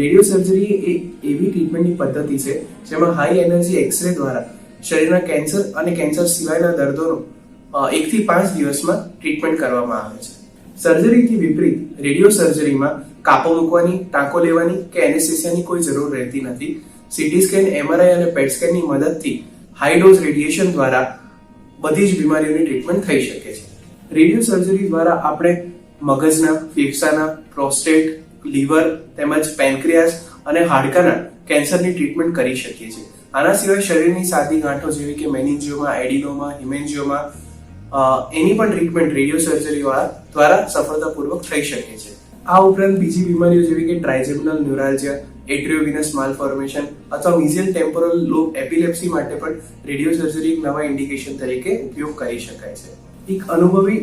Radio surgery એ એવી ટ્રીટમેન્ટની પદ્ધતિ છે જેમાં હાઈ એનર્જી એક્સરે દ્વારા શરીરના કેન્સર અને કેન્સર સિવાયના દર્દોનો 1 થી 5 દિવસમાં ટ્રીટમેન્ટ કરવામાં આવે છે. સર્જરીથી વિપરીત રેડિયો સર્જરીમાં કાપો મૂકવાની, ટાંકો લેવાની કે એનેસ્થેસિયાની કોઈ જરૂર રહેતી નથી. સીટી સ્કેન, એમઆરઆઈ અને પેટ સ્કેનની મદદથી હાઈ ડોઝ રેડિયેશન દ્વારા બધી જ બીમારીઓની ટ્રીટમેન્ટ થઈ શકે છે. રેડિયો સર્જરી દ્વારા આપણે મગજના, ફેફસાના, પ્રોસ્ટેટ, લીવર તેમજ પેનક્રિયાસ અને હાડકાના કેન્સરની ટ્રીટમેન્ટ કરી શકીએ છીએ. આના સિવાય શરીરની સાદી ગાંઠો જેવી કે મેનિન્જિયોમા, એડિનોમા, હિમેન્જિયોમા એની પણ ટ્રીટમેન્ટ રેડિયો સર્જરી દ્વારા સફળતાપૂર્વક થઈ શકે છે. આ ઉપરાંત બીજી બીમારીઓ જેવી કે ટ્રાઇજેમિનલ ન્યુરાલ્જિયા, એટ્રિયોવિનસ માલફોર્મેશન અથવા મિઝિયલ ટેમ્પોરલ લોબ એપિલેપ્સી માટે પણ રેડિયો સર્જરી એક નવા ઇન્ડિકેશન તરીકે ઉપયોગ કરી શકાય છે. એક અનુભવી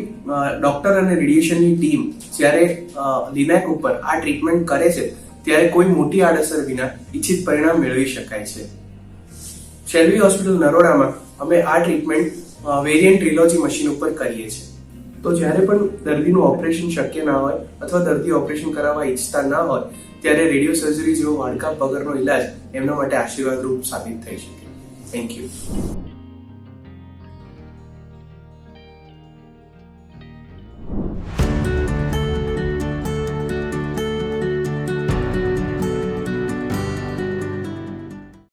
ડોક્ટર અને રેડિયેશનની ટીમ જ્યારે લિનાક ઉપર આ ટ્રીટમેન્ટ કરે છે ત્યારે કોઈ મોટી આડઅસર વિના ઇચ્છિત પરિણામ મેળવી શકાય છે. શેલ્વી હોસ્પિટલ નરોડામાં અમે આ ટ્રીટમેન્ટ વેરિયન્ટ ટ્રિલોજી મશીન ઉપર કરીએ છીએ. તો જ્યારે પણ દર્દીનું ઓપરેશન શક્ય ના હોય અથવા દર્દી ઓપરેશન કરાવવા ઈચ્છતા ના હોય ત્યારે રેડિયો સર્જરી જેવો હાડકાં વગરનો ઇલાજ એમના માટે આશીર્વાદરૂપ સાબિત થઈ શકે. Thank you.